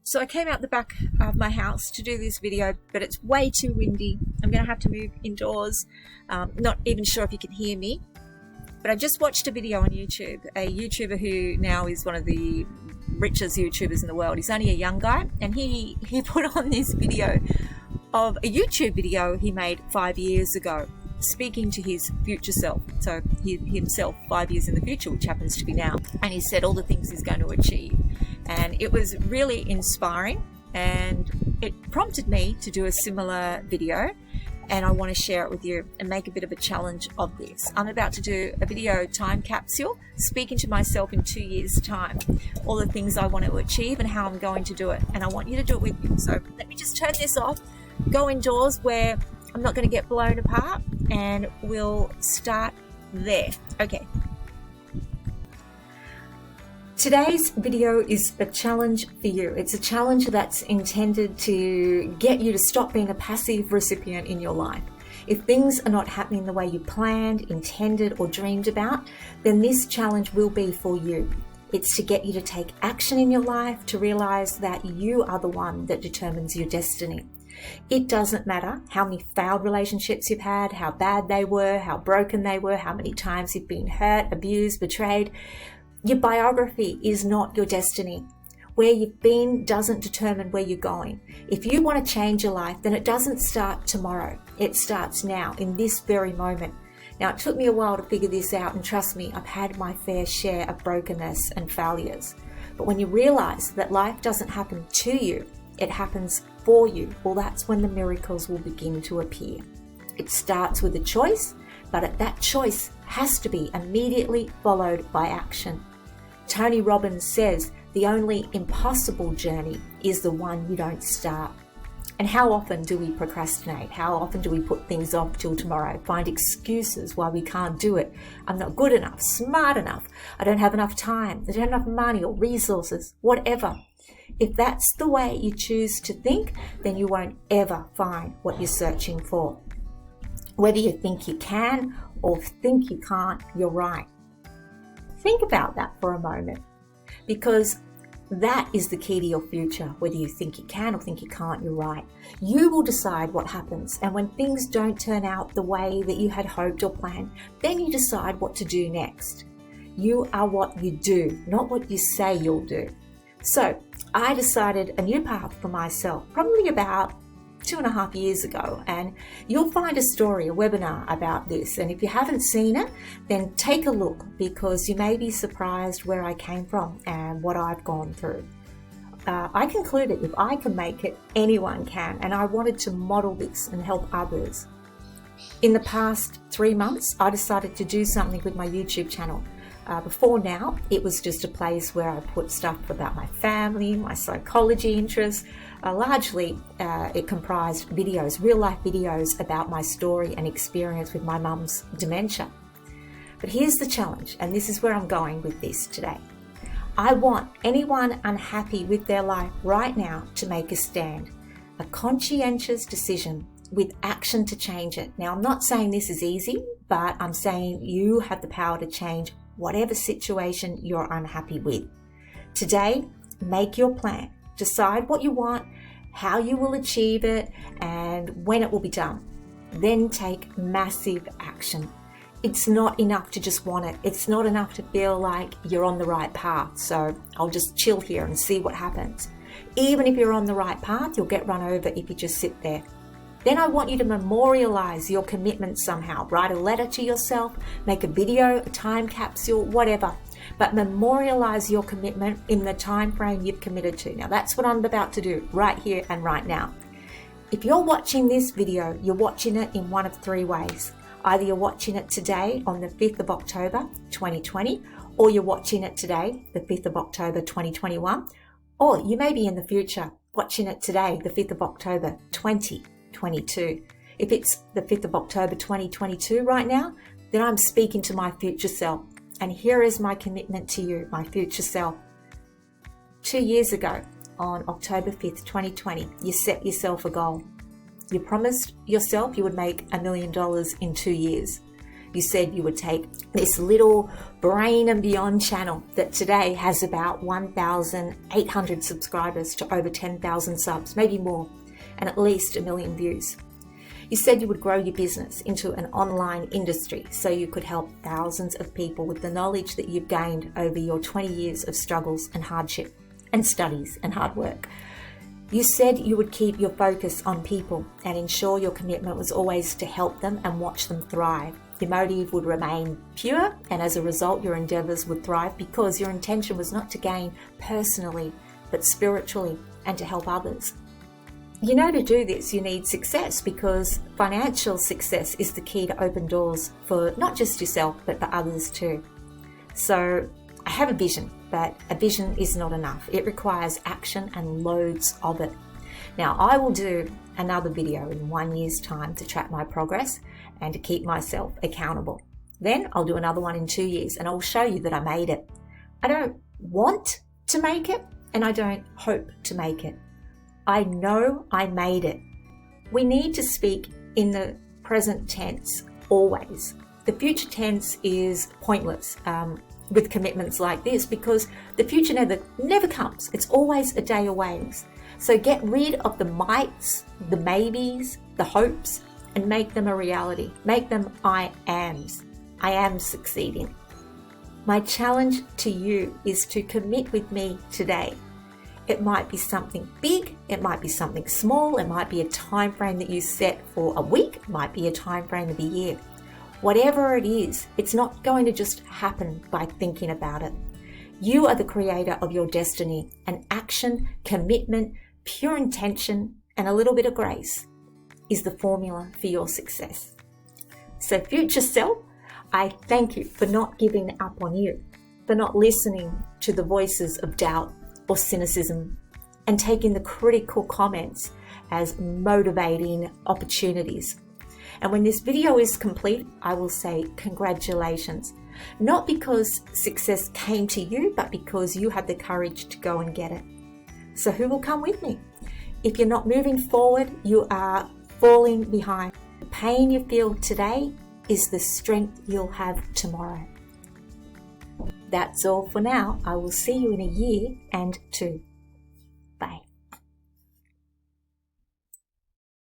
So I came out the back of my house to do this video, but it's way too windy. I'm going to have to move indoors. Not even sure if you can hear me. But I just watched a video on YouTube, a YouTuber who now is one of the richest YouTubers in the world. He's only a young guy, and he put on this video of a YouTube video he made 5 years ago, speaking to his future self. So himself 5 years in the future, which happens to be now. And he said all the things he's going to achieve. And it was really inspiring, and it prompted me to do a similar video, and I want to share it with you and make a bit of a challenge of this. I'm about to do a video time capsule, speaking to myself in 2 years' time, all the things I want to achieve and how I'm going to do it, and I want you to do it with me. So let me just turn this off, go indoors where I'm not going to get blown apart, and we'll start there. Okay. Today's video is a challenge for you. It's a challenge that's intended to get you to stop being a passive recipient in your life. If things are not happening the way you planned, intended, or dreamed about, then this challenge will be for you. It's to get you to take action in your life, to realize that you are the one that determines your destiny. It doesn't matter how many failed relationships you've had, how bad they were, how broken they were, how many times you've been hurt, abused, betrayed. Your biography is not your destiny. Where you've been doesn't determine where you're going. If you want to change your life, then it doesn't start tomorrow. It starts now, in this very moment. Now, it took me a while to figure this out, and trust me, I've had my fair share of brokenness and failures. But when you realize that life doesn't happen to you, it happens for you, well, that's when the miracles will begin to appear. It starts with a choice, but that choice has to be immediately followed by action. Tony Robbins says the only impossible journey is the one you don't start. And how often do we procrastinate? How often do we put things off till tomorrow? Find excuses why we can't do it. I'm not good enough, smart enough. I don't have enough time. I don't have enough money or resources, whatever. If that's the way you choose to think, then you won't ever find what you're searching for. Whether you think you can or think you can't, you're right. Think about that for a moment, because that is the key to your future. Whether you think you can or think you can't, you're right. You will decide what happens, and when things don't turn out the way that you had hoped or planned, then you decide what to do next. You are what you do, not what you say you'll do. So I decided a new path for myself, probably about 2.5 years ago, and you'll find a story, a webinar about this. And if you haven't seen it, then take a look, because you may be surprised where I came from and what I've gone through. I concluded if I can make it, anyone can, and I wanted to model this and help others. In the past 3 months, I decided to do something with my YouTube channel. Before now, it was just a place where I put stuff about my family, my psychology interests. Largely, it comprised videos, real-life videos about my story and experience with my mum's dementia. But here's the challenge, and this is where I'm going with this today. I want anyone unhappy with their life right now to make a stand, a conscientious decision with action to change it. Now, I'm not saying this is easy, but I'm saying you have the power to change whatever situation you're unhappy with. Today, make your plan. Decide what you want, how you will achieve it, and when it will be done. Then take massive action. It's not enough to just want it. It's not enough to feel like you're on the right path, so I'll just chill here and see what happens. Even if you're on the right path, you'll get run over if you just sit there. Then I want you to memorialize your commitment somehow. Write a letter to yourself, make a video, a time capsule, whatever. But memorialize your commitment in the time frame you've committed to. Now that's what I'm about to do right here and right now. If you're watching this video, you're watching it in one of 3 ways. Either you're watching it today on the 5th of October 2020, or you're watching it today, the 5th of October 2021, or you may be in the future watching it today, the 5th of October 2022. If it's the 5th of October 2022 right now, then I'm speaking to my future self. And here is my commitment to you, my future self. 2 years ago, on October 5th, 2020, you set yourself a goal. You promised yourself you would make $1 million in 2 years. You said you would take this little brain and beyond channel that today has about 1,800 subscribers to over 10,000 subs, maybe more, and at least 1 million views. You said you would grow your business into an online industry so you could help thousands of people with the knowledge that you've gained over your 20 years of struggles and hardship and studies and hard work. You said you would keep your focus on people and ensure your commitment was always to help them and watch them thrive. Your motive would remain pure, and as a result, your endeavors would thrive because your intention was not to gain personally, but spiritually, and to help others. You know, to do this, you need success, because financial success is the key to open doors for not just yourself, but for others too. So I have a vision, but a vision is not enough. It requires action and loads of it. Now, I will do another video in 1 year's time to track my progress and to keep myself accountable. Then I'll do another one in 2 years and I'll show you that I made it. I don't want to make it, and I don't hope to make it. I know I made it. We need to speak in the present tense always. The future tense is pointless with commitments like this, because the future never comes. It's always a day away. So get rid of the mights, the maybes, the hopes, and make them a reality. Make them I ams. I am succeeding. My challenge to you is to commit with me today. It might be something big, it might be something small, it might be a time frame that you set for a week, it might be a time frame of a year. Whatever it is, it's not going to just happen by thinking about it. You are the creator of your destiny, and action, commitment, pure intention, and a little bit of grace is the formula for your success. So future self, I thank you for not giving up on you, for not listening to the voices of doubt or cynicism, and taking the critical comments as motivating opportunities. And when this video is complete, I will say congratulations, not because success came to you, but because you had the courage to go and get it. So who will come with me? If you're not moving forward, you are falling behind. The pain you feel today is the strength you'll have tomorrow. That's all for now. I will see you in 1 year and 2.